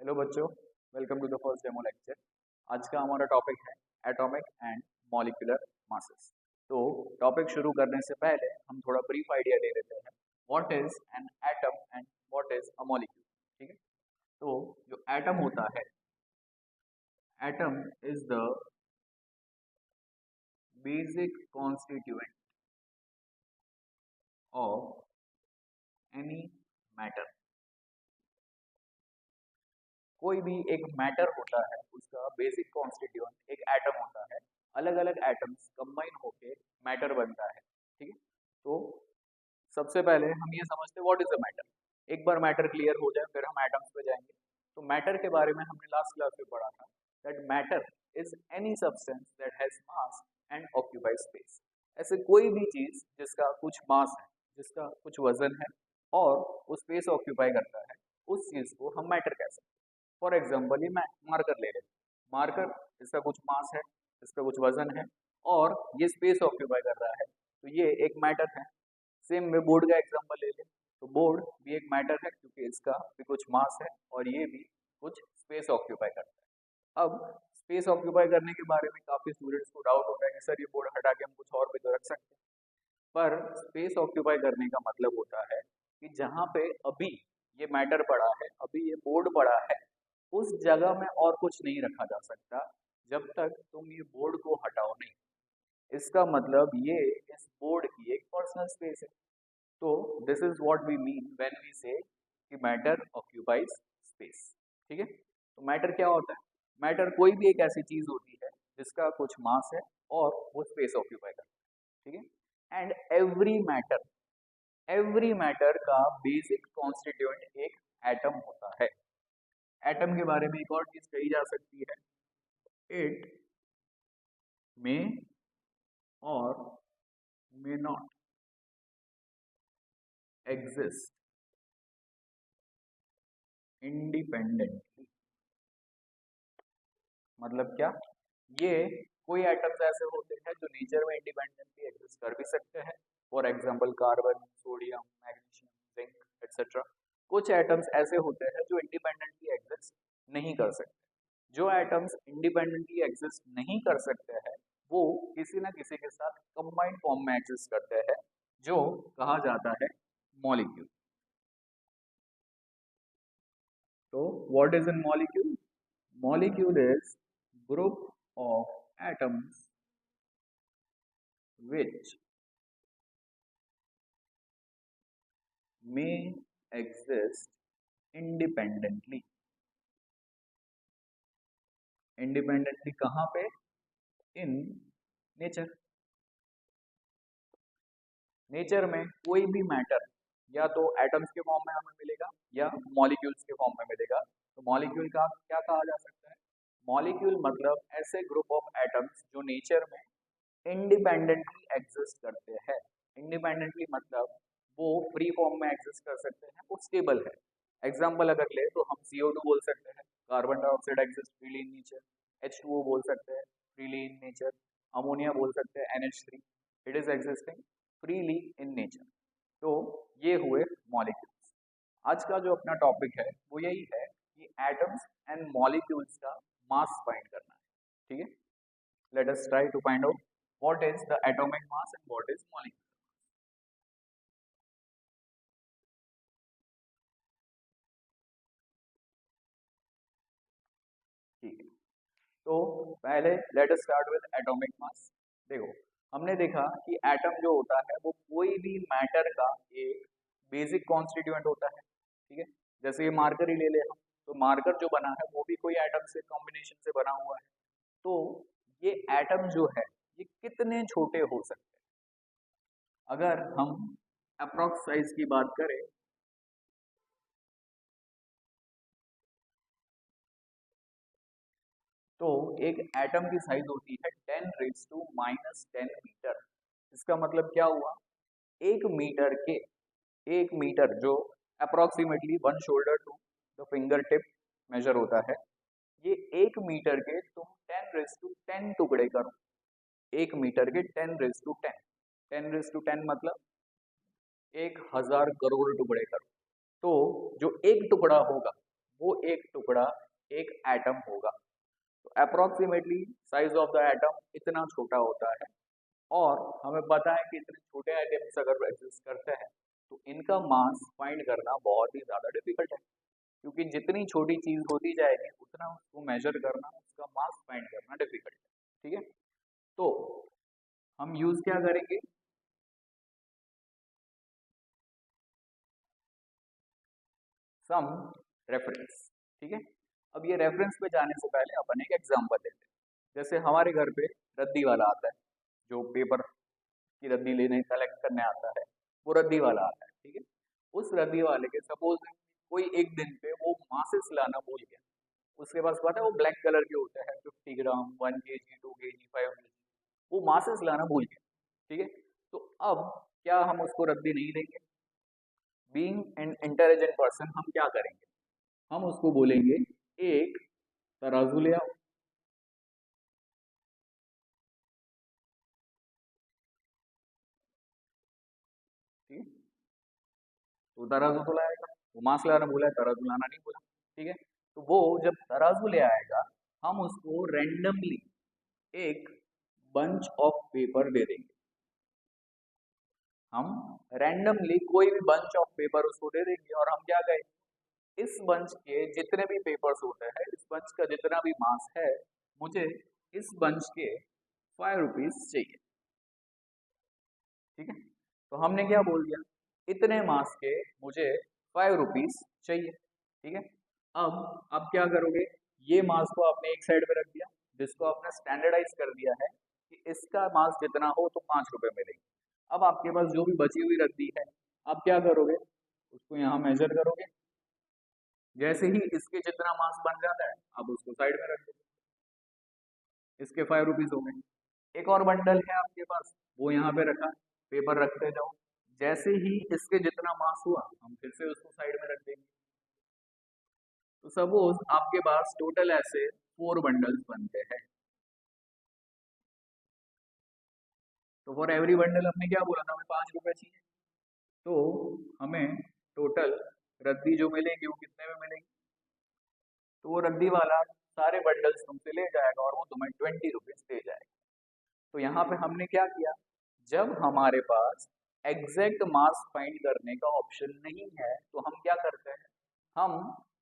Hello बच्चों, welcome to the first demo lecture. आज का हमारा टॉपिक है एटॉमिक एंड मॉलिक्यूलर मासेस। तो टॉपिक शुरू करने से पहले हम थोड़ा ब्रीफ आइडिया ले लेते हैं what is an atom and what is a molecule. ठीक है, तो जो एटम होता है, atom is the basic constituent of any matter. कोई भी एक मैटर होता है, उसका बेसिक कॉन्स्टिट्यूएंट एक एटम होता है। अलग अलग एटम्स कंबाइन होके मैटर बनता है। ठीक है, तो सबसे पहले हम ये समझते हैं व्हाट इज अ मैटर। एक बार मैटर क्लियर हो जाए फिर हम एटम्स पे जाएंगे। तो मैटर के बारे में हमने लास्ट क्लास में पढ़ा था that matter is any substance that has mass and occupy space. ऐसे कोई भी चीज जिसका कुछ मास है, जिसका कुछ वजन है और वो स्पेस ऑक्यूपाई करता है, उस चीज को हम मैटर कह सकते हैं। फॉर एग्जाम्पल ये मार्कर ले लेते हैं। मार्कर, इसका कुछ मास है, इसका कुछ वजन है और ये स्पेस ऑक्यूपाई कर रहा है, तो ये एक मैटर है। सेम में बोर्ड का एग्जांपल ले लें, तो बोर्ड भी एक मैटर है क्योंकि इसका भी कुछ मास है और ये भी कुछ स्पेस ऑक्यूपाई करता है। अब स्पेस ऑक्यूपाई करने के बारे में काफी स्टूडेंट्स को डाउट होता है कि सर ये बोर्ड हटा के हम कुछ और भी तो रख सकते हैं। पर स्पेस ऑक्यूपाई करने का मतलब होता है कि जहाँ पे अभी ये मैटर पड़ा है, अभी ये बोर्ड पड़ा है, उस जगह में और कुछ नहीं रखा जा सकता जब तक तुम ये बोर्ड को हटाओ नहीं। इसका मतलब ये इस बोर्ड की एक पर्सनल स्पेस है। तो this is what we mean when we say कि मैटर ऑक्यूपाइज स्पेस। ठीक है, तो मैटर क्या होता है? मैटर कोई भी एक ऐसी चीज होती है जिसका कुछ मास है और वो स्पेस ऑक्यूपाई करता है। ठीक है, एंड एवरी मैटर का बेसिक कॉन्स्टिट्यूएंट एक एटम होता है। एटम के बारे में एक और चीज कही जा सकती है, इट मे और मे नॉट एग्जिस्ट इंडिपेंडेंटली। मतलब क्या? ये कोई एटम्स ऐसे होते हैं जो नेचर में इंडिपेंडेंटली एग्जिस्ट कर भी सकते हैं। For example carbon, sodium, magnesium, zinc etcetera. कुछ एटम्स ऐसे होते हैं जो इंडिपेंडेंटली एग्जिस्ट नहीं कर सकते। जो एटम्स इंडिपेंडेंटली एग्जिस्ट नहीं कर सकते हैं वो किसी ना किसी के साथ कंबाइंड फॉर्म में एग्जिस्ट करते हैं, जो कहा जाता है मॉलिक्यूल। तो what is an molecule? Molecule is group of atoms which may exist independently. Independently कहाँ पे? In nature. नेचर में कोई भी मैटर या तो एटम्स के फॉर्म में हमें मिलेगा या मॉलिक्यूल्स के फॉर्म में मिलेगा। तो मॉलिक्यूल का क्या कहा जा सकता है? मॉलिक्यूल मतलब ऐसे ग्रुप ऑफ एटम्स जो नेचर में इंडिपेंडेंटली एग्जिस्ट करते हैं। इंडिपेंडेंटली मतलब वो फ्री फॉर्म में एग्जिस्ट कर सकते हैं, वो स्टेबल है। एग्जाम्पल अगर ले तो हम CO2 बोल सकते हैं, carbon dioxide exist freely in nature. H2O बोल सकते हैं, फ्रीली इन नेचर। अमोनिया बोल सकते हैं, NH3, it is existing freely in nature. तो ये हुए मॉलिक्यूल्स। आज का जो अपना टॉपिक है वो यही है कि एटम्स एंड मॉलिक्यूल्स का मास फाइंड करना है। ठीक है, let us try to find out what is the atomic mass and what is molecular mass. ठीक है, तो पहले let us start with atomic mass। देखो, हमने देखा कि एटम जो होता है वो कोई भी मैटर का एक बेसिक कॉन्स्टिट्यूएंट होता है। ठीक है, जैसे ये मार्कर ही ले ले हम, तो मार्कर जो बना है वो भी कोई एटम से कॉम्बिनेशन से बना हुआ है। तो ये एटम जो है ये कितने छोटे हो सकते हैं? अगर हम अप्रोक्स साइज की बात करें तो एक एटम की साइज होती है 10⁻⁻10 मीटर। इसका मतलब क्या हुआ? एक मीटर के, एक मीटर जो approximately 1 shoulder to the finger tip measure होता है, ये एक मीटर के तुम 10⁻10 टुकड़े करो। एक मीटर के 10⁻10, 10⁻10 मतलब 1000 करोड़ टुकड़े करो। तो जो एक टुकड़ा होगा वो एक टुकड़ा एक एटम होगा। तो approximately size of the atom इतना छोटा होता है, और हमें पता है कि इतने छोटे एटम्स अगर एग्जिस्ट करते हैं तो इनका मास फाइंड करना बहुत ही ज़्यादा डिफिकल्ट है, क्योंकि जितनी छोटी चीज़ होती जाएगी उतना उसको मेजर करना, उसका मास फाइंड करना डिफिकल्ट है। ठीक है, तो हम यूज़ क्या करेंगे, सम रेफरेंस। ठीक है, अब ये रेफरेंस पे जाने से पहले अपन एक एग्जांपल लेते हैं। जैसे हमारे घर पे रद्दी वाला आता है, जो पेपर की रद्दी लेने कलेक्ट करने आता है, वो रद्दी वाला आता है। ठीक है, उस रद्दी वाले के सपोज कोई एक दिन पे वो मासेस लाना भूल गया, उसके पास पता है वो ब्लैक कलर के होते हैं 50 ग्राम, 1 kg, 2 kg, 5 kg, वो मासेस लाना भूल गया। ठीक है, तो अब क्या हम उसको रद्दी नहीं देंगे? बीइंग एन इंटेलिजेंट पर्सन हम क्या करेंगे, हम उसको बोलेंगे एक तराजू ले आओ। ठीक है, तो तराजू तो लाएगा, वो मांस लाना भूला है, तराजू लाना नहीं भूला। ठीक है, तो वो जब तराजू ले आएगा, हम उसको रेंडमली एक बंच ऑफ पेपर दे देंगे। हम रैंडमली कोई भी बंच ऑफ पेपर उसको दे देंगे, और हम क्या कहेंगे, इस बंच के जितने भी पेपर्स होते हैं, इस बंच का जितना भी मास है, मुझे इस बंच के 5 रुपीज चाहिए। ठीक है, तो हमने क्या बोल दिया, इतने मास के मुझे 5 रुपीज चाहिए। ठीक है, अब क्या करोगे, ये मास को आपने एक साइड पे रख दिया, जिसको आपने स्टैंडर्डाइज कर दिया है कि इसका मास जितना हो तो 5 रुपए मिलेंगे। अब आपके पास जो भी बची हुई रद्दी है, आप क्या करोगे, उसको यहाँ मेजर करोगे, जैसे ही इसके जितना मास बन जाता है आप उसको साइड में रख दो, इसके 5 रुपीज हो गए। एक और बंडल है आपके पास, वो यहाँ पे रखा, पेपर रखते जाओ, जैसे ही इसके जितना मास हुआ हम फिर से उसको साइड में रख देंगे। तो सपोज आपके पास टोटल ऐसे 4 बंडल्स बनते हैं, तो फॉर एवरी बंडल हमने क्या बोला था, हमें 5 रुपए चाहिए। तो हमें टोटल रद्दी जो मिलेगी वो कितने में मिलेगी, तो वो रद्दी वाला सारे बंडल्स तुमसे ले जाएगा और वो तुम्हें 20 रुपीज दे जाएगा। तो यहाँ पे हमने क्या किया, जब हमारे पास एग्जैक्ट मास फाइंड करने का ऑप्शन नहीं है तो हम क्या करते हैं, हम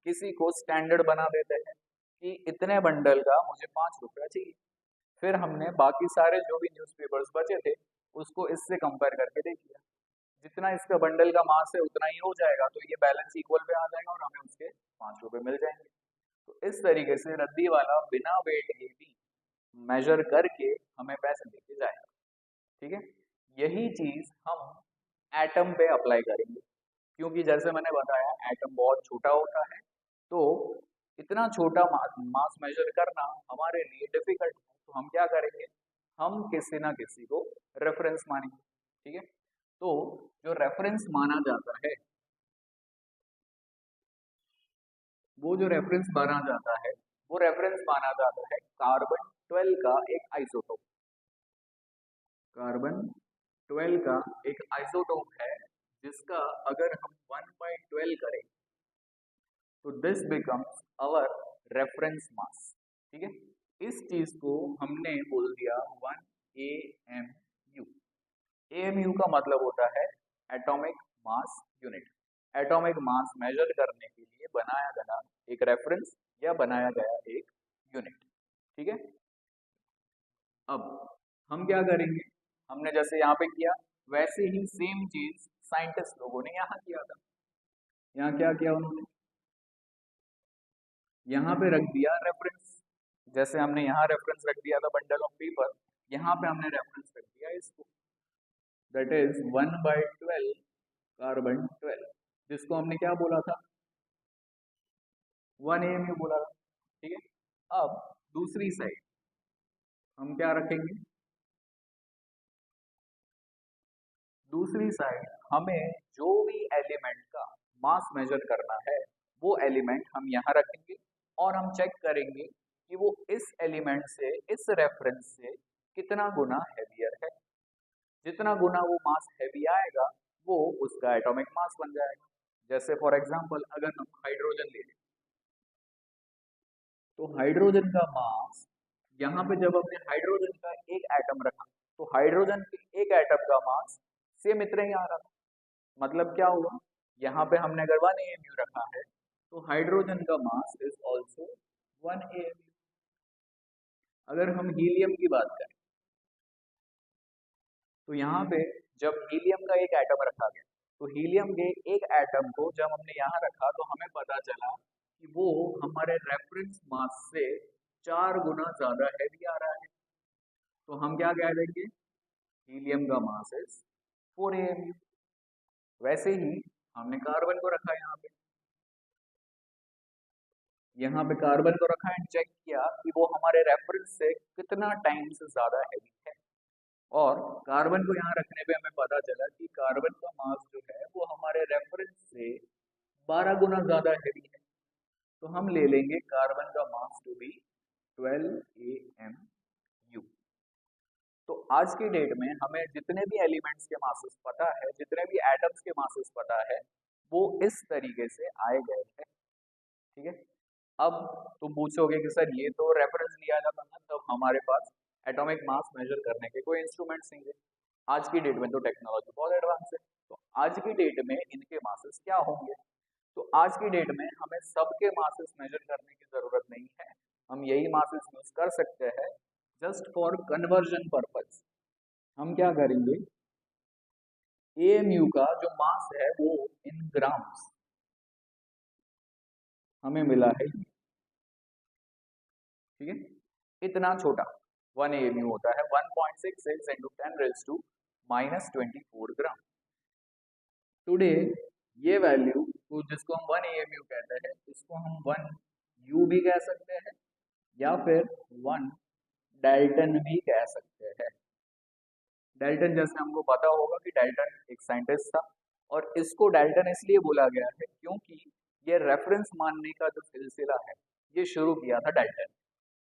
किसी को स्टैंडर्ड बना देते हैं कि इतने बंडल का मुझे 5 रुपया चाहिए। फिर हमने बाकी सारे जो भी न्यूज़पेपर्स बचे थे उसको इससे कंपेयर करके देख लिया, जितना इसका बंडल का मास है उतना ही हो जाएगा, तो ये बैलेंस इक्वल पे आ जाएगा और हमें उसके 5 रुपए मिल जाएंगे। तो इस तरीके से रद्दी वाला बिना वेट लिए भी मेजर करके हमें पैसे देके जाएगा। ठीक है, यही चीज हम एटम पे अप्लाई करेंगे, क्योंकि जैसे मैंने बताया एटम बहुत छोटा होता है, तो इतना छोटा मास मेजर करना हमारे लिए डिफिकल्ट है। तो हम क्या करेंगे, हम किसी ना किसी को रेफरेंस मानेंगे। ठीक है, तो जो रेफरेंस माना जाता है, वो जो रेफरेंस माना जाता है, वो रेफरेंस माना जाता है कार्बन 12 का एक आइसोटोप। कार्बन 12 का एक आइसोटोप है, जिसका अगर हम 1/12 करें तो दिस बिकम्स आवर रेफरेंस मास। ठीक है, इस चीज को हमने बोल दिया 1 AMU। AMU का मतलब होता है atomic mass unit. Atomic mass measure करने के लिए बनाया गया एक रेफरेंस या बनाया गया एक यूनिट। ठीक है, अब हम क्या करेंगे, हमने जैसे यहाँ पे किया वैसे ही सेम चीज साइंटिस्ट लोगों ने यहाँ किया था। यहाँ क्या किया उन्होंने, यहाँ पे रख दिया रेफरेंस, जैसे हमने यहाँ रेफरेंस रख दिया था बंडल ऑफ पेपर, यहाँ पे हमने रेफरेंस रख दिया इसको, दैट इज 1/12 कार्बन 12, जिसको हमने क्या बोला था, 1 AMU बोला था। ठीक है, अब दूसरी साइड हम क्या रखेंगे, दूसरी साइड हमें जो भी एलिमेंट का मास मेजर करना है वो एलिमेंट हम यहाँ रखेंगे, और हम चेक करेंगे कि वो इस एलिमेंट से, इस रेफरेंस से कितना गुना हैवियर है। जितना गुना वो मास हैवी आएगा वो उसका एटॉमिक मास बन जाएगा। जैसे फॉर एग्जांपल अगर हम हाइड्रोजन ले लें, तो हाइड्रोजन का मास, यहाँ पे जब हमने हाइड्रोजन का एक एटम रखा तो हाइड्रोजन के एक एटम का मास सेम इतना ही आ रहा था। मतलब क्या हुआ, यहाँ पे हमने अगर 1 AMU रखा है तो हाइड्रोजन का मास इज ऑल्सो 1 AMU। अगर हम हीलियम की बात करें तो यहाँ पे जब हीलियम का एक एटम रखा गया तो हीलियम के एक एटम को जब हमने यहाँ रखा तो हमें पता चला कि वो हमारे रेफरेंस मास से 4 गुना ज्यादा हैवी आ रहा है। तो हम क्या कह देंगे, हीलियम का मास इज 4 AMU। वैसे ही हमने कार्बन को रखा यहाँ पे कार्बन को रखा एंड चेक किया कि वो हमारे रेफरेंस से कितना टाइम्स ज्यादा हैवी है। और कार्बन को यहाँ रखने पे हमें पता चला कि कार्बन का मास जो है वो हमारे रेफरेंस से 12 गुना ज्यादा हैवी है। तो हम ले लेंगे कार्बन का मास टू बी 12 AMU। तो आज की डेट में हमें जितने भी एलिमेंट्स के मासेस पता है, जितने भी एटम्स के मासेस पता है, वो इस तरीके से आए गए हैं। ठीक है। अब तुम पूछोगे कि सर ये तो रेफरेंस लिया जाता था, तब हमारे पास एटॉमिक मास मेजर करने के कोई इंस्ट्रूमेंट्स नहीं थे। आज की डेट में तो टेक्नोलॉजी बहुत एडवांस है, तो आज की डेट में इनके मासेस क्या होंगे। तो आज की डेट में हमें सबके मासेस मेजर करने की जरूरत नहीं है। हम यही मासेस यूज कर सकते हैं जस्ट फॉर कन्वर्जन पर्पज। हम क्या करेंगे, एएमयू का जो मास है वो इन ग्राम्स हमें मिला है, ठीक है, इतना छोटा 1 AMU होता है 1.66 into 10 raised to -24 gram. Today ये वैल्यू को जिसको हम 1 AMU कहते हैं इसको हम 1 U भी कह सकते हैं या फिर 1 डाल्टन भी कह सकते हैं। डाल्टन जैसे हमको पता होगा कि डाल्टन एक साइंटिस्ट था और इसको डाल्टन इसलिए बोला गया है क्योंकि ये रेफरेंस मानने का जो सिलसिला है ये शुरू किया था डाल्टन।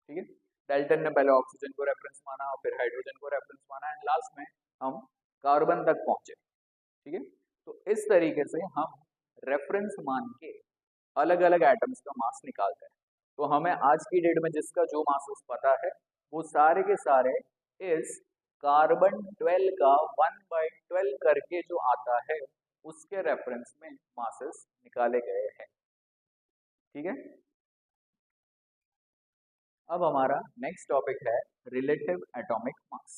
ठीक है, डाल्टन ने पहले ऑक्सीजन को रेफरेंस माना, फिर हाइड्रोजन को रेफरेंस माना एंड लास्ट में हम कार्बन तक पहुंचे। ठीक है, तो इस तरीके से हम रेफरेंस मान के अलग अलग एटम्स का मास निकालते हैं। तो हमें आज की डेट में जिसका जो मासेस पता है वो सारे के सारे इस कार्बन 12 का 1/12 करके जो आता है उसके रेफरेंस में मासेस निकाले गए हैं। ठीक है, अब हमारा नेक्स्ट टॉपिक है रिलेटिव एटॉमिक मास।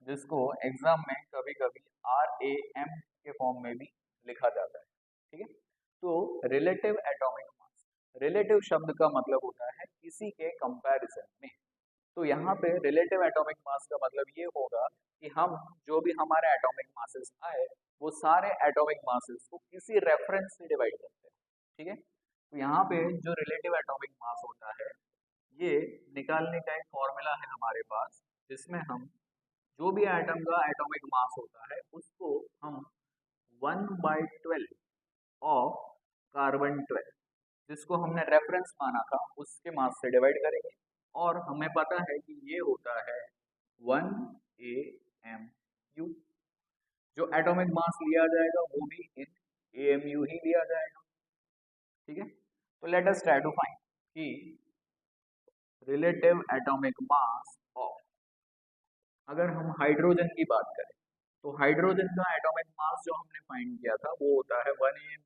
जिसको एग्जाम में कभी कभी RAM के फॉर्म में भी लिखा जाता है। ठीक है, तो रिलेटिव एटॉमिक मास, रिलेटिव शब्द का मतलब होता है किसी के कंपैरिजन में। तो यहाँ पे रिलेटिव एटॉमिक मास का मतलब ये होगा कि हम जो भी हमारे एटॉमिक मासेस आए वो सारे एटॉमिक मासेस को किसी रेफरेंस से डिवाइड करते हैं। ठीक है, तो यहाँ पे जो रिलेटिव एटॉमिक मास होता है ये निकालने का एक फॉर्मूला है हमारे पास, जिसमें हम जो भी एटम का एटॉमिक मास होता है उसको हम 1/12 ऑफ कार्बन 12 जिसको हमने रेफरेंस माना था उसके मास से डिवाइड करेंगे और हमें पता है कि ये होता है 1 AMU। जो एटॉमिक मास लिया जाएगा वो भी इन AMU ही लिया जाएगा। ठीक है, तो let us try to find कि रिलेटिव एटॉमिक मास ऑफ, अगर हम हाइड्रोजन की बात करें तो हाइड्रोजन का एटॉमिक मास जो हमने फाइंड किया था वो होता है 1 AMU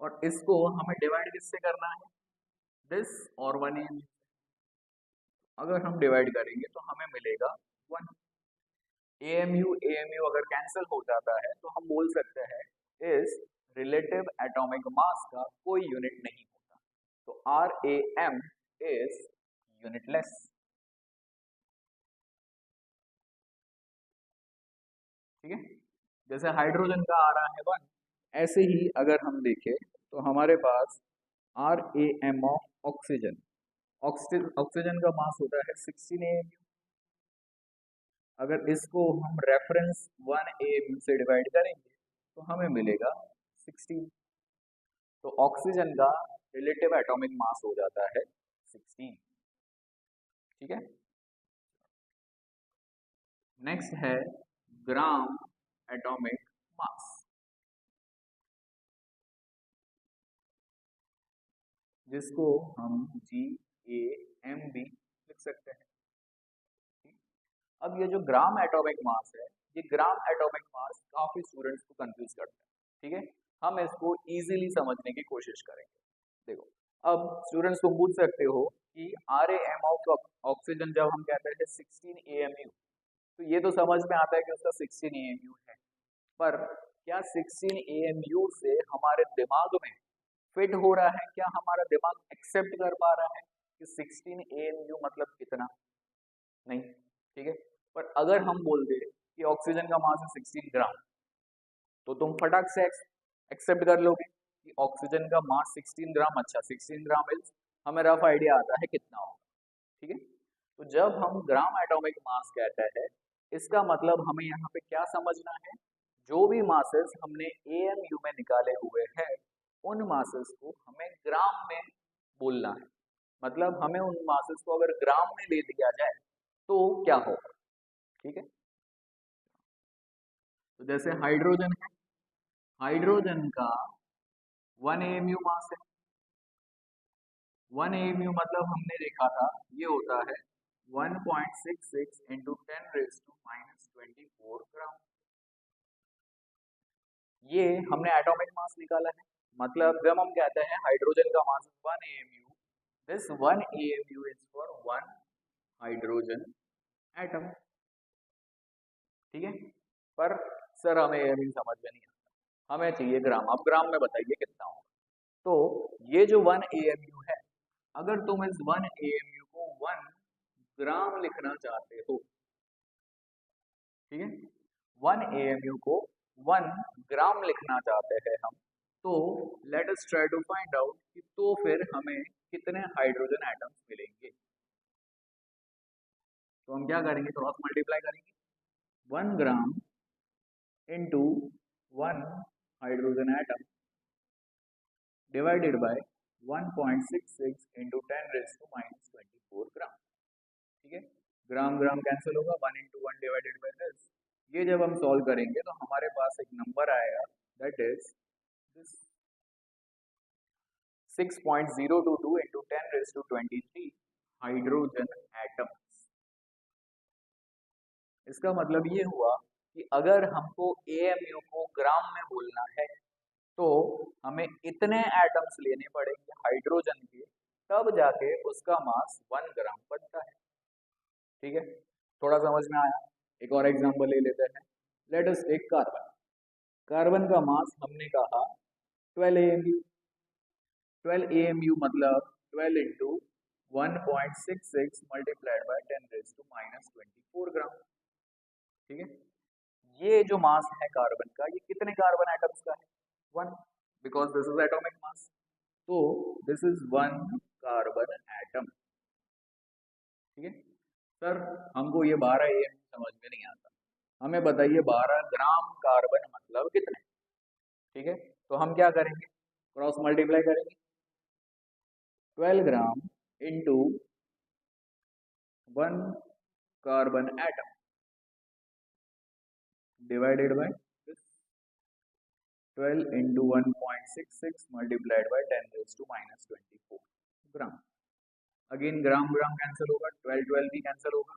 और इसको हमें डिवाइड किससे करना है, दिस और 1 AMU। अगर हम डिवाइड करेंगे तो हमें मिलेगा 1। AMU अगर कैंसिल हो जाता है तो हम बोल सकते हैं इस रिलेटिव एटॉमिक मास का कोई यूनिट नहीं होता। तो RAM इज यूनिटलेस। ठीक है, जैसे हाइड्रोजन का आ रहा है 1, ऐसे ही अगर हम देखें तो हमारे पास RAM ऑफ ऑक्सीजन, ऑक्सीजन का मास होता है 16 AMU। अगर इसको हम रेफरेंस 1 AMU से डिवाइड करेंगे तो हमें मिलेगा 16। तो ऑक्सीजन का रिलेटिव एटॉमिक मास हो जाता है 16। ठीक है, नेक्स्ट है ग्राम एटॉमिक मास, जिसको हम GAM भी लिख सकते हैं। अब ये जो ग्राम एटॉमिक मास है, ये ग्राम एटॉमिक मास काफी स्टूडेंट्स को कंफ्यूज करता है। ठीक है, हम इसको इजीली समझने की कोशिश करेंगे। देखो, अब स्टूडेंट्स तुम पूछ सकते हो कि RAM ऑफ ऑक्सीजन जब हम कहते हैं 16 AMU, तो ये तो समझ में आता है कि उसका 16 AMU है, पर क्या 16 AMU से हमारे दिमाग में फिट हो रहा है? क्या हमारा दिमाग एक्सेप्ट कर पा रहा है कि 16 AMU मतलब कितना? नहीं। ठीक है, पर अगर हम बोल दे कि ऑक्सीजन का मास है 16 ग्राम, तो तुम फटाक से एक्सेप्ट कर लोगे कि ऑक्सीजन का मास 16 ग्राम। अच्छा, 16 ग्राम इज, हमें रफ आइडिया आता है कितना होगा। ठीक है, तो जब हम ग्राम एटॉमिक मास कहते हैं, इसका मतलब हमें यहाँ पे क्या समझना है? जो भी मासेस हमने AMU में निकाले हुए हैं, उन मासेस को हमें ग्राम में बोलना है। मतलब हमें उन मासेस को अगर ग्राम में ले दिया जाए तो क्या होगा? ठीक है, तो जैसे हाइड्रोजन है, हाइड्रोजन का 1 AMU मास है। 1 AMU मतलब हमने देखा था ये होता है 1.66 इंटू 10⁻⁻24 ग्राम। ये हमने एटॉमिक मास निकाला है। मतलब जब हम कहते हैं हाइड्रोजन का मास 1 AMU, this 1 AMU is for 1 hydrogen atom. ठीक है, पर सर हमें AMU समझ में नहीं आता, हमें चाहिए ग्राम। अब ग्राम में बताइए कितना होगा? तो ये जो 1 AMU है, अगर तुम इस 1 AMU को 1 ग्राम लिखना चाहते हो, ठीक है, 1 AMU को 1 ग्राम लिखना चाहते हैं हम, तो let us try to find out कि तो फिर हमें कितने हाइड्रोजन एटम्स मिलेंगे। तो हम क्या करेंगे, क्रॉस मल्टीप्लाई करेंगे। 1 gram into 1 hydrogen atom divided by 1.66 into 10⁻⁻24 ग्राम। ठीक है, ग्राम ग्राम कैंसिल होगा, 1 इंटू 1 डिवाइडेड बाई दिस। ये जब हम सॉल्व करेंगे तो हमारे पास एक नंबर आएगा, that is this 6.022 into 10⁻23 hydrogen atoms. इसका मतलब ये हुआ कि अगर हमको AMU को ग्राम में बोलना है, तो हमें इतने एटम्स लेने पड़ेंगे हाइड्रोजन के, तब जाके उसका मास 1 ग्राम बनता है। ठीक है, थोड़ा समझ में आया? एक और एग्जांपल ले लेते हैं। Let us take carbon. Carbon का मास हमने कहा 12 AMU। 12 AMU मतलब 12 इंटू 1.66 मल्टीप्लाइड बाय 10⁻⁻24 ग्राम। ठीक है, ये जो मास है कार्बन का, ये कितने कार्बन एटम्स का है? 1, because this is atomic mass. तो दिस इज 1 कार्बन एटम। ठीक है, सर हमको ये 12 AM समझ में नहीं आता, हमें बताइए 12 ग्राम कार्बन मतलब कितने? ठीक है, तो हम क्या करेंगे, क्रॉस मल्टीप्लाई करेंगे। 12 gram into 1 carbon atom divided by 12 into 1.66 multiplied by 10⁻⁻24 gram. Again gram gram cancel होगा, 12 12 भी कैंसिल होगा,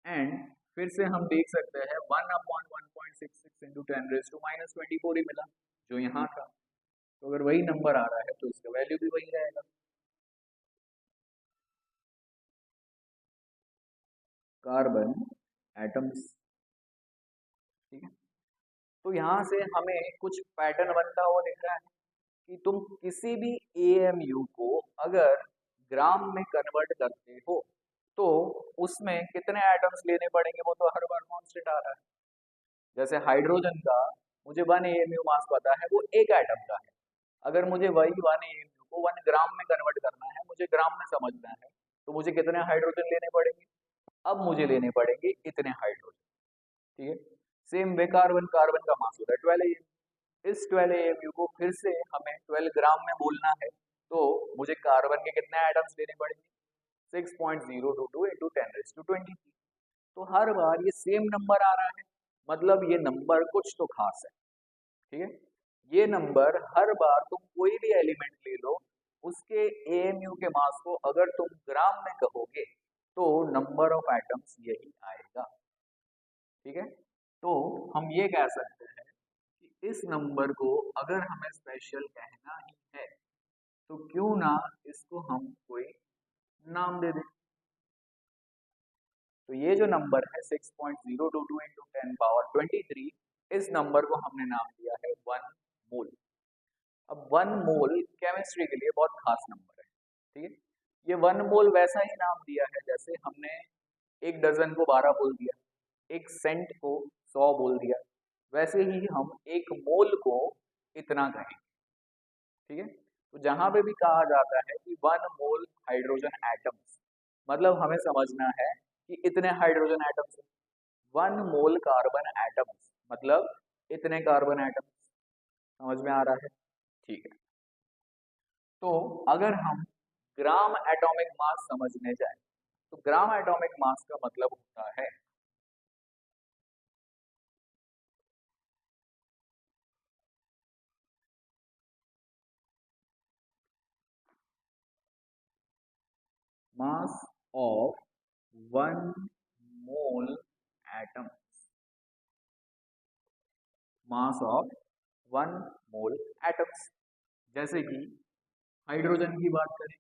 एंड फिर से हम देख सकते हैं 1/1.66 इंटू 10⁻⁻24 ही मिला जो यहाँ था। तो अगर वही नंबर आ रहा है तो इसका वैल्यू भी वही रहेगा। Carbon atoms. ठीक है, तो यहाँ से हमें कुछ पैटर्न बनता हुआ दिख रहा है कि तुम किसी भी AMU को अगर ग्राम में कन्वर्ट करते हो, तो उसमें कितने एटम्स लेने पड़ेंगे, वो तो हर बार कांस्टेंट आ रहा है। जैसे हाइड्रोजन का मुझे 1 AMU मास पता है, वो एक एटम का है। अगर मुझे वही 1 AMU को 1 ग्राम में कन्वर्ट करना है, मुझे ग्राम में समझना है, तो मुझे कितने हाइड्रोजन लेने पड़ेंगे? अब मुझे लेने पड़ेंगे इतने हाइड्रोजन। ठीक है, सेम वे कार्बन, कार्बन का मास होता है 12 AMU। इस 12 AMU को फिर से हमें 12 ग्राम में बोलना है, तो मुझे कार्बन के कितने एटम्स लेने पड़ेंगे? 6.022 इंटू 10⁻23। तो हर बार ये सेम नंबर आ रहा है, मतलब ये नंबर कुछ तो खास है। ठीक है, ये नंबर हर बार तुम कोई भी एलिमेंट ले लो, उसके एएमयू के मास को अगर तुम ग्राम में कहोगे तो नंबर ऑफ एटम्स यही आएगा। ठीक है, तो हम ये कह सकते हैं कि इस नंबर को अगर हमें स्पेशल कहना ही है तो क्यों ना इसको हम कोई नाम दे दें। तो ये जो नंबर है 6.022 इंटू 10 पावर 23, इस नंबर को हमने नाम दिया है 1 मोल। अब 1 मोल केमिस्ट्री के लिए बहुत खास नंबर है। ठीक है, ये 1 मोल वैसा ही नाम दिया है जैसे हमने एक डजन को 12 बोल दिया, एक सेंट को 100 बोल दिया, वैसे ही हम एक मोल को इतना कहेंगे। ठीक है, तो जहां पे भी कहा जाता है कि 1 मोल हाइड्रोजन एटम्स, मतलब हमें समझना है कि इतने hydrogen atoms, 1 mole carbon atoms मतलब इतने कार्बन एटम्स। समझ में आ रहा है? ठीक है, तो अगर हम ग्राम एटॉमिक मास समझने जाए तो ग्राम एटॉमिक मास का मतलब होता है mass of 1 mole atom, mass of 1 mole atoms. जैसे कि हाइड्रोजन की बात करें,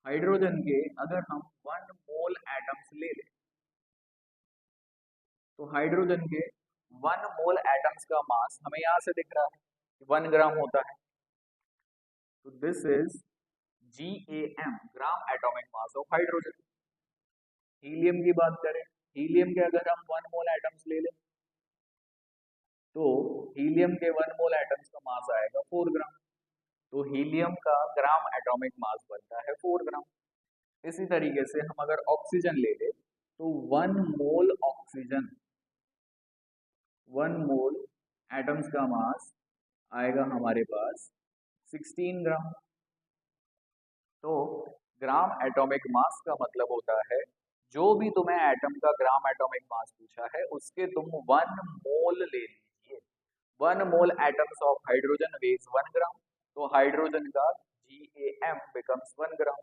हाइड्रोजन के अगर हम 1 मोल एटम्स ले लें तो हाइड्रोजन के 1 मोल एटम्स का मास हमें यहाँ से दिख रहा है कि 1 ग्राम होता है। तो this is GAM, gram atomic mass of hydrogen. Helium की बात करें, हीलियम के अगर हम 1 मोल एटम्स ले लें तो हीलियम के 1 मोल एटम्स का मास आएगा 4 ग्राम। तो हीलियम का ग्राम एटॉमिक मास बनता है 4 ग्राम। इसी तरीके से हम अगर ऑक्सीजन ले ले तो 1 मोल एटम्स का मास आएगा हमारे पास 16 ग्राम। तो ग्राम एटॉमिक मास का मतलब होता है जो भी तुम्हें एटम का ग्राम एटॉमिक मास पूछा है उसके तुम 1 मोल ले लीजिए। 1 मोल एटम्स ऑफ हाइड्रोजन वेज 1 ग्राम, तो हाइड्रोजन का GAM बिकम्स 1 ग्राम।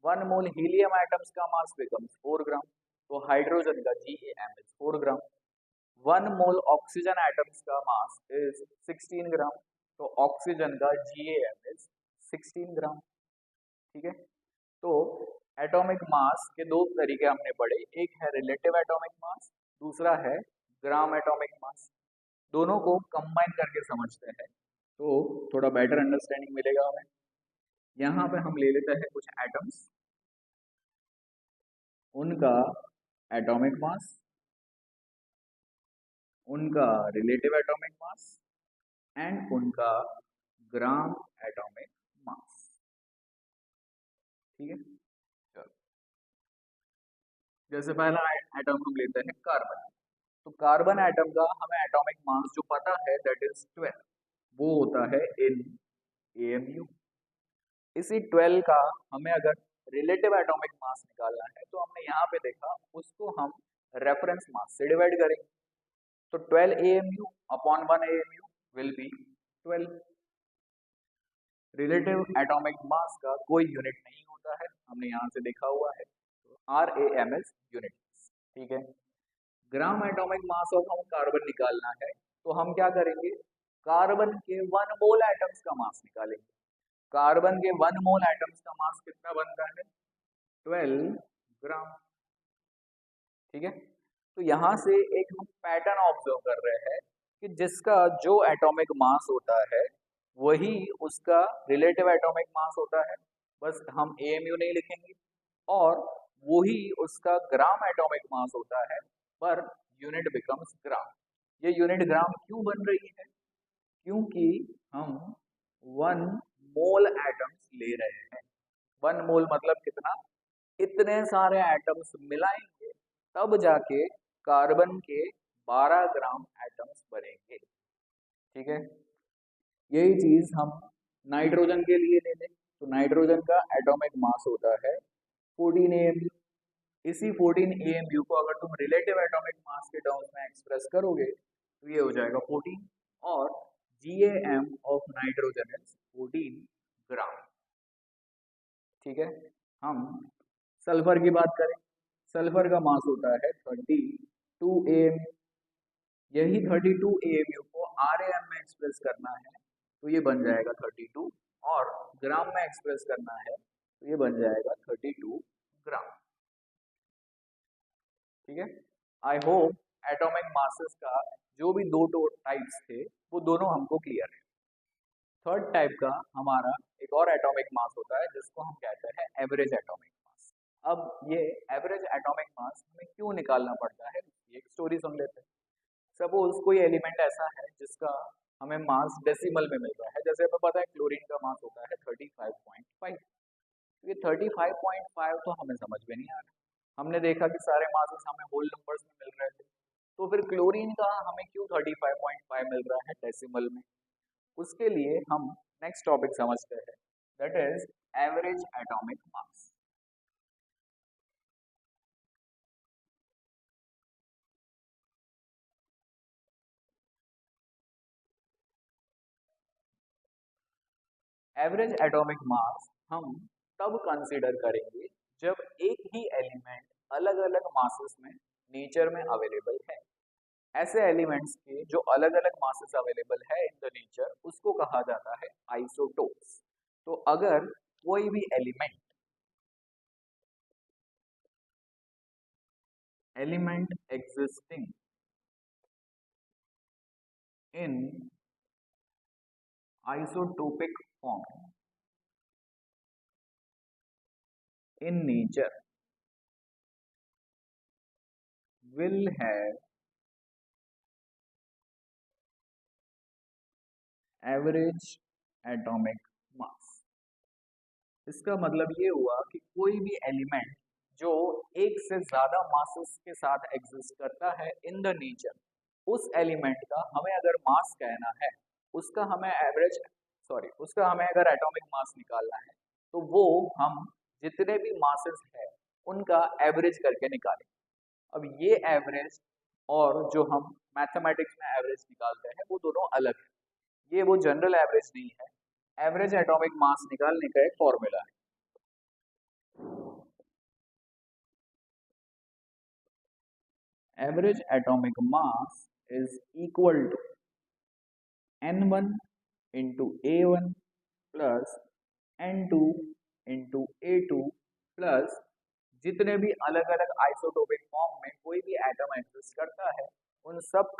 1 मोल हीलियम एटम्स का मास बिकम्स 4 ग्राम, तो हाइड्रोजन का GAM is 4 gram. 1 mole oxygen atoms का मास इज 16 ग्राम, तो ऑक्सीजन का GAM इज 16 ग्राम। ठीक है, तो एटॉमिक मास के दो तरीके हमने पढ़े, एक है रिलेटिव एटॉमिक मास, दूसरा है ग्राम एटॉमिक मास। दोनों को कंबाइन करके समझते हैं तो थोड़ा बेटर अंडरस्टैंडिंग मिलेगा हमें। यहाँ पे हम ले लेते हैं कुछ एटम्स, उनका एटॉमिक मास, उनका रिलेटिव एटॉमिक मास एंड उनका ग्राम एटॉमिक मास। ठीक है, चलो जैसे पहला एटम हम लेते हैं कार्बन। तो कार्बन एटम का हमें एटॉमिक मास जो पता है दैट इज 12, वो होता है इन AMU। इसी 12 का हमें अगर रिलेटिव एटॉमिक मास निकालना है तो हमने यहाँ पे देखा उसको हम रेफरेंस मास से डिवाइड करेंगे। तो 12 AMU upon 1 AMU will be 12। Relative atomic मास का कोई यूनिट नहीं होता है, हमने यहाँ से देखा हुआ है, RAM इज यूनिट। ठीक है, ग्राम एटॉमिक मास ऑफ हम कार्बन निकालना है तो हम क्या करेंगे, कार्बन के 1 मोल एटम्स का मास निकालेंगे। कार्बन के 1 मोल एटम्स का मास कितना बनता है, 12 ग्राम। ठीक है, तो यहाँ से एक हम पैटर्न ऑब्जर्व कर रहे हैं कि जिसका जो एटॉमिक मास होता है वही उसका रिलेटिव एटॉमिक मास होता है, बस हम AMU नहीं लिखेंगे, और वही उसका ग्राम एटॉमिक मास होता है पर यूनिट बिकम्स ग्राम। ये यूनिट ग्राम क्यों बन रही है, क्योंकि हम 1 मोल एटम्स ले रहे हैं। 1 मोल मतलब कितना, इतने सारे एटम्स मिलाएंगे तब जाके कार्बन के 12 ग्राम एटम्स बनेंगे। ठीक है, यही चीज हम नाइट्रोजन के लिए ले लें तो नाइट्रोजन का एटॉमिक मास होता है 14 AMU। इसी 14 AMU को अगर तुम रिलेटिव एटॉमिक मास के टर्म्स में एक्सप्रेस करोगे तो ये हो जाएगा 14 और GAM ऑफ नाइट्रोजन इज 14 ग्राम। ठीक है, हम सल्फर की बात करें, सल्फर का मास होता है 32 AMU। यही 32 AMU को RAM में एक्सप्रेस करना है तो ये बन जाएगा 32 और ग्राम में एक्सप्रेस करना है तो ये बन जाएगा 32 ग्राम। ठीक है, आई होप एटॉमिक मासेस का जो भी दो टाइप्स थे वो दोनों हमको क्लियर है। थर्ड टाइप का हमारा एक और एटॉमिक मास होता है जिसको हम कहते हैं एवरेज एटॉमिक मास। अब ये एवरेज एटॉमिक मास हमें क्यों निकालना पड़ता है, एक स्टोरी सुन लेते हैं। सपोज कोई एलिमेंट ऐसा है जिसका हमें मास डेसिमल में मिल रहा है, जैसे हमें पता है क्लोरीन का मास होता है 35.5। ये 35.5 तो हमें समझ में नहीं आ रहा, हमने देखा कि सारे मासेस हमें होल नंबर्स में मिल रहे थे, तो फिर क्लोरीन का हमें क्यों 35.5 मिल रहा है डेसिमल में। उसके लिए हम नेक्स्ट टॉपिक समझते हैं, that is average atomic mass. Average atomic मास हम तब कंसीडर करेंगे जब एक ही एलिमेंट अलग अलग मासेस में नेचर में अवेलेबल है। ऐसे एलिमेंट्स के जो अलग अलग मासेस अवेलेबल है इन द नेचर उसको कहा जाता है आइसोटोप्स। तो अगर कोई भी element existing in isotopic form in nature will have average atomic mass। इसका मतलब ये हुआ कि कोई भी एलिमेंट जो एक से ज्यादा मासेस के साथ एग्जिस्ट करता है इन द नेचर, उस एलिमेंट का हमें अगर मास कहना है, उसका हमें उसका हमें अगर एटॉमिक मास निकालना है तो वो हम जितने भी मासेस है उनका एवरेज करके निकालें। अब ये एवरेज और जो हम मैथमेटिक्स में एवरेज निकालते हैं वो दोनों अलग है, ये वो जनरल एवरेज नहीं है। एवरेज एटॉमिक मास निकालने का एक फॉर्मूला है। Average atomic mass is equal to N1 into A1 plus N2 into A2 plus जितने भी अलग अलग आइसोटोपिक फॉर्म में कोई भी एटम एग्जिस्ट करता है उन सब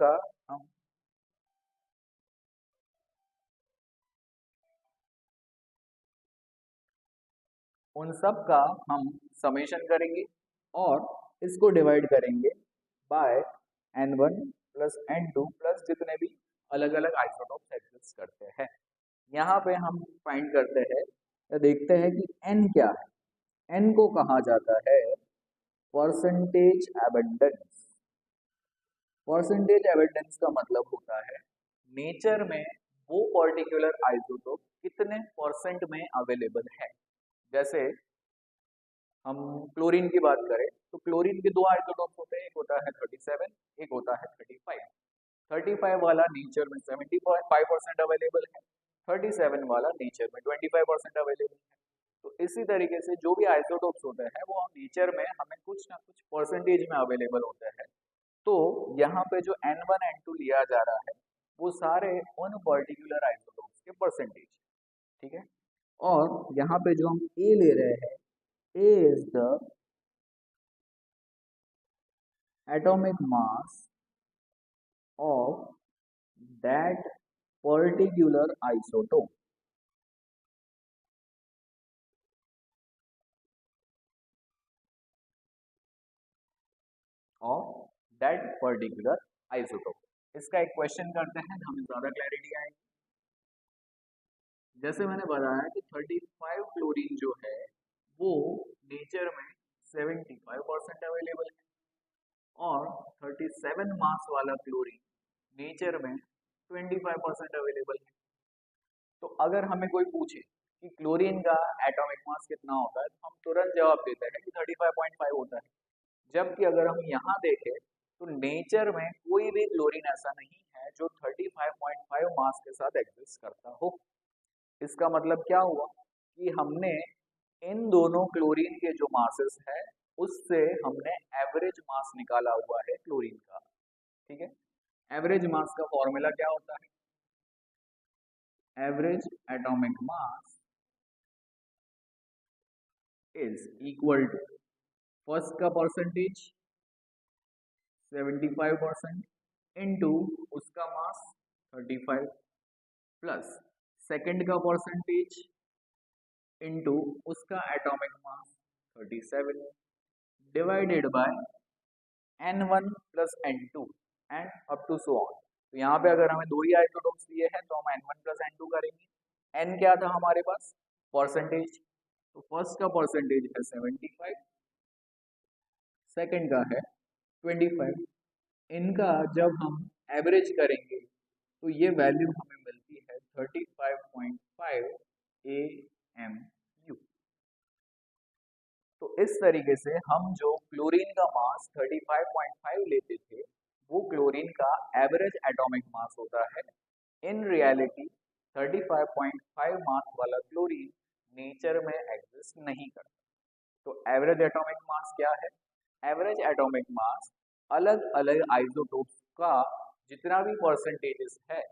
का हम समेशन करेंगे और इसको डिवाइड करेंगे bye N1 plus N2 plus जितने भी अलग अलग आइसोटोप्स एग्जिस्ट करते हैं। यहाँ पे हम फाइंड करते हैं या देखते हैं कि N क्या है। N को कहा जाता है परसेंटेज एबंडेंस। परसेंटेज एबंडेंस का मतलब होता है नेचर में वो पर्टिकुलर आइसोटोप कितने परसेंट में अवेलेबल है। जैसे हम क्लोरीन की बात करें तो क्लोरीन के दो आइसोटोप्स होते हैं, एक होता है 37, एक होता है 35। 35 वाला नेचर में 75% अवेलेबल है, 37 वाला नेचर में 25% अवेलेबल है। तो इसी तरीके से जो भी आइसोटोप्स होते हैं वो नेचर में हमें कुछ ना कुछ परसेंटेज में अवेलेबल होते हैं। तो यहाँ पे जो N1 N2 लिया जा रहा है वो सारे उन पर्टिकुलर आइसोटोप्स के परसेंटेज, ठीक है। और यहाँ पे जो हम A ले रहे हैं, A is the atomic mass of that particular isotope। Of that particular isotope. इसका एक क्वेश्चन करते हैं, हमें ज्यादा क्लैरिटी आएगी। जैसे मैंने बताया कि 35 क्लोरीन जो है वो नेचर में 75% अवेलेबल है और 37 मास वाला क्लोरीन नेचर में 25% अवेलेबल है। तो अगर हमें कोई पूछे कि क्लोरीन का एटॉमिक मास कितना होता है तो हम तुरंत जवाब देते हैं कि 35.5 होता है। जबकि अगर हम यहाँ देखें तो नेचर में कोई भी क्लोरीन ऐसा नहीं है जो 35.5 मास के साथ एग्जिस्ट करता हो। इसका मतलब क्या हुआ कि हमने इन दोनों क्लोरीन के जो मासेस है उससे हमने एवरेज मास निकाला हुआ है क्लोरीन का। ठीक है, एवरेज मास का फॉर्मूला क्या होता है? Average atomic mass is equal to first का परसेंटेज 75% इंटू उसका मास 35 प्लस सेकंड का परसेंटेज इंटू उसका atomic mass 37 divided by N1 plus N2 and up to so on. तो यहाँ पे अगर हमें दो ही आइसोटोप्स दिए हैं तो हम N1 प्लस N2 करेंगे। N क्या था हमारे पास? परसेंटेज। तो फर्स्ट का परसेंटेज है 75, सेकंड का है 25। इनका जब हम एवरेज करेंगे तो ये वैल्यू हमें मिलती है 35.5 AMU। तो इस तरीके से हम जो क्लोरीन का मास 35.5 लेते थे वो क्लोरीन का एवरेज एटॉमिक मास होता है। इन रियलिटी 35.5 मास वाला क्लोरीन नेचर में एग्जिस्ट नहीं करता। तो एवरेज एटॉमिक मास क्या है? एवरेज एटॉमिक मास अलग अलग आइसोटोप्स का जितना भी परसेंटेजेस है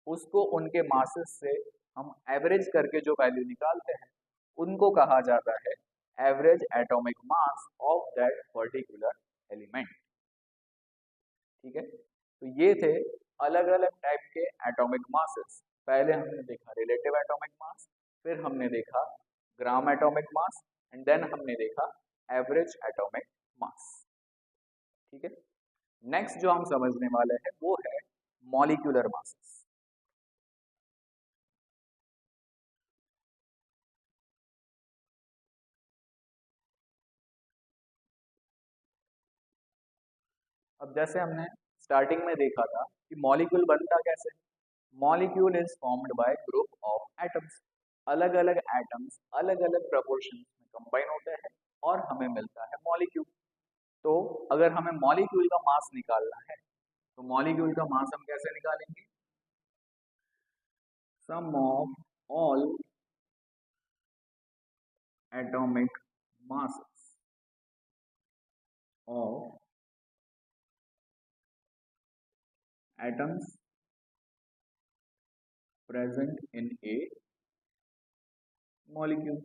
उसको उनके मासेस से हम एवरेज करके जो वैल्यू निकालते हैं उनको कहा जाता है average atomic mass of that particular element. ठीक है, तो ये थे अलग अलग टाइप के एटॉमिक मासेस। पहले हमने देखा रिलेटिव एटॉमिक मास, फिर हमने देखा gram atomic mass and then हमने देखा एवरेज एटॉमिक मास। ठीक है, नेक्स्ट जो हम समझने वाले हैं वो है मॉलिक्यूलर मासेस। अब जैसे हमने स्टार्टिंग में देखा था कि मॉलिक्यूल बनता कैसे? Molecule is formed by group of atoms. अलग अलग एटम्स अलग अलग प्रोपोर्शन में कंबाइन होते हैं और हमें मिलता है मॉलिक्यूल। तो अगर हमें मॉलिक्यूल का मास निकालना है तो मॉलिक्यूल का मास हम कैसे निकालेंगे? Sum of all atomic masses of atoms present in a molecule।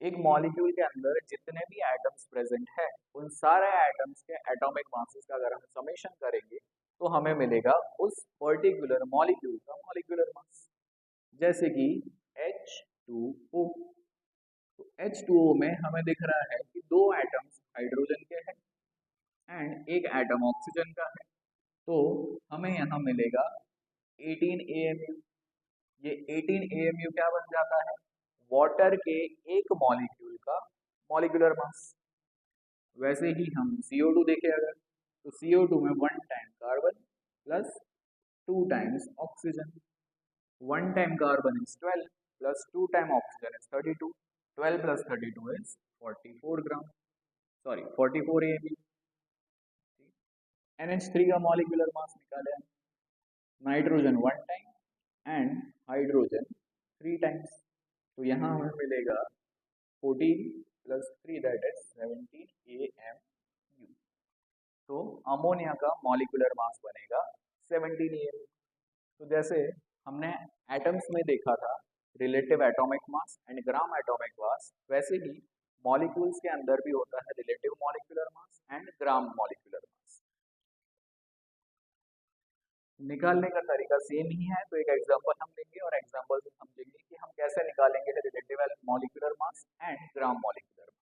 एक मॉलिक्यूल के अंदर जितने भी एटम्स प्रेजेंट है उन सारे एटम्स के एटॉमिक मासेस का अगर हम समेशन करेंगे तो हमें मिलेगा उस पर्टिकुलर मॉलिक्यूल का मॉलिक्यूलर मास। जैसे कि H2O। तो H2O में हमें दिख रहा है कि दो एटम्स हाइड्रोजन के हैं एंड एक एटम ऑक्सीजन का है। तो हमें यहाँ मिलेगा 18 AMU। ये 18 AMU क्या बन जाता है? वाटर के एक मॉलिक्यूल का मॉलिक्यूलर मास। वैसे ही हम CO2 देखें अगर तो CO2 में 1 time carbon plus 2 times oxygen. 1 time carbon is 12 plus 2 time oxygen is 32। 12 plus 32 is 44 gram, sorry 44 AMU। NH3 का मॉलिक्यूलर मास निकाले हैं। Nitrogen 1 time and hydrogen 3 times. तो यहाँ हमें मिलेगा 14 प्लस 3 दैट इज 17 AMU। तो अमोनिया का मॉलिक्यूलर मास बनेगा 17 AMU। तो जैसे हमने एटम्स में देखा था relative atomic mass and gram atomic मास, वैसे ही मॉलिक्यूल्स के अंदर भी होता है relative molecular mass and gram molecular mass. निकालने का तरीका सेम ही है। तो एक एग्जांपल हम लेंगे और एग्जांपल से समझेंगे कि हम कैसे निकालेंगे relative molecular mass and gram molecular mass.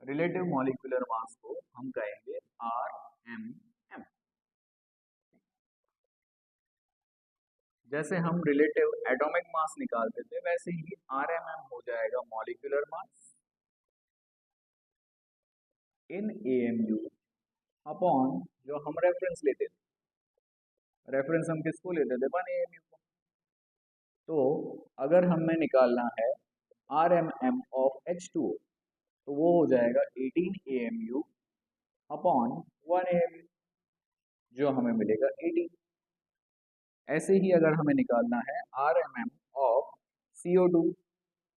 Relative molecular mass को हम कहेंगे RMM। जैसे हम रिलेटिव एटॉमिक मास निकालते थे वैसे ही RMM हो जाएगा मॉलिक्यूलर मास इन AMU अपॉन जो हम रेफरेंस लेते थे रेफरेंस हम किसको लेते थे, 1 AMU को। तो अगर हमें निकालना है RMM ऑफ H2O, तो वो हो जाएगा 18 AMU अपॉन 1 AMU, जो हमें मिलेगा 18। ऐसे ही अगर हमें निकालना है RMM ऑफ CO2,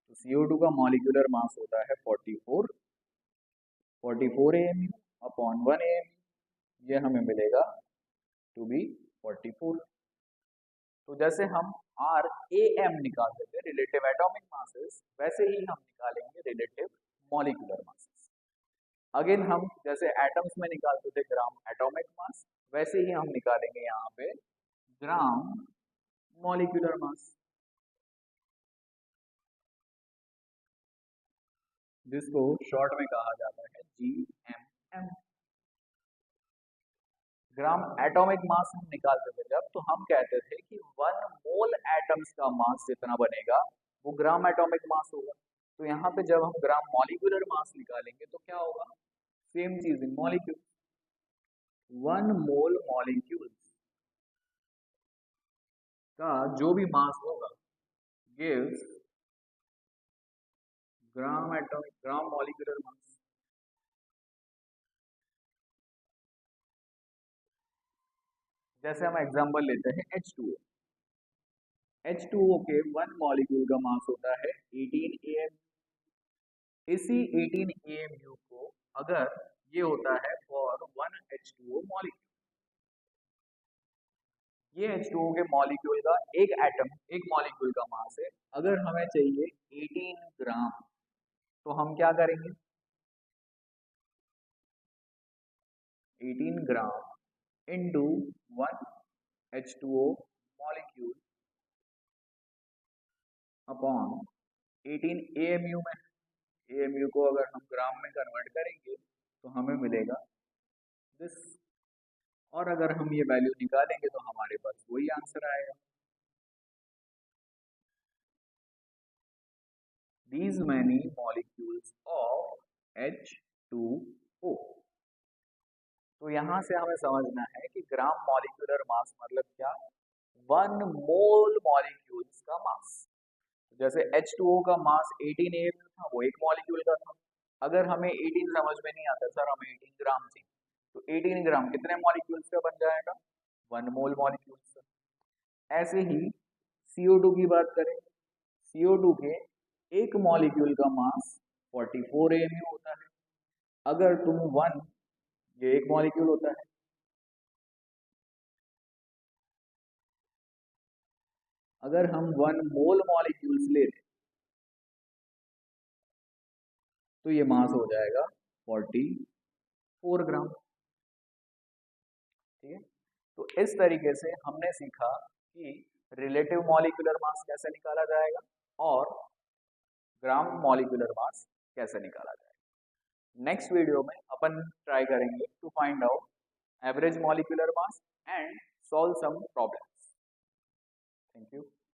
तो CO2 का मॉलिक्यूलर मास होता है 44 AMU अपॉन 1 AMU, ये हमें मिलेगा टू बी 44। तो जैसे हम RAM निकालते थे रिलेटिव एटॉमिक मासेस, वैसे ही हम निकालेंगे रिलेटिव मॉलिक्यूलर मासेस। अगेन हम जैसे एटम्स में निकालते थे ग्राम एटॉमिक मास, वैसे ही हम निकालेंगे यहाँ पे ग्राम मॉलिक्यूलर मास, जिसको शॉर्ट में कहा जाता है GMM। ग्राम एटॉमिक मास हम निकालते थे जब, तो हम कहते थे कि 1 मोल एटम्स का मास जितना बनेगा वो ग्राम एटॉमिक मास होगा। तो यहाँ पे जब हम ग्राम मॉलिक्यूलर मास निकालेंगे तो क्या होगा, सेम चीज इन मॉलिक्यूल, 1 मोल मॉलिक्यूल्स का जो भी मास होगा गिव्स ग्राम मॉलिक्यूलर मास। जैसे हम एग्जांपल लेते हैं H2O। H2O के 1 मॉलिक्यूल का मास होता है 18 AM। इसी 18 AMU को अगर ये होता है फॉर 1 H2O मॉलिक्यूल, ये H2O के मॉलिक्यूल का एक एटम, एक मॉलिक्यूल का मास है। अगर हमें चाहिए 18 ग्राम, तो हम क्या करेंगे, 18 gram into 1 H2O molecule upon 18 AMU में, AMU को अगर हम ग्राम में कन्वर्ट करेंगे तो हमें मिलेगा दिस। और अगर हम ये वैल्यू निकालेंगे तो हमारे पास वही आंसर आएगा, these many molecules of H2O। तो यहाँ से हमें समझना है कि ग्राम मॉलिक्यूलर मास मतलब क्या, 1 मोल मॉलिक्यूल्स का मास। जैसे H2O का मास 18 AMU था, वो एक मॉलिक्यूल का था। अगर हमें 18 समझ में नहीं आता, सर हमें 18 ग्राम चाहिए, तो 18 ग्राम कितने मॉलिक्यूल्स का बन जाएगा, 1 मोल मॉलिक्यूल्स का। ऐसे ही CO2 की बात करें, CO2 के एक मॉलिक्यूल का मास 44 AMU होता है। अगर तुम 1, ये एक मॉलिक्यूल होता है, अगर हम 1 मोल मॉलिक्यूल्स ले लें तो ये मास हो जाएगा 44 ग्राम। ठीक है, तो इस तरीके से हमने सीखा कि रिलेटिव मॉलिक्यूलर मास कैसे निकाला जाएगा और ग्राम मॉलिक्यूलर मास कैसे निकाला जाएगा। नेक्स्ट वीडियो में अपन ट्राई करेंगे to find out average molecular mass and solve some problems. Thank you.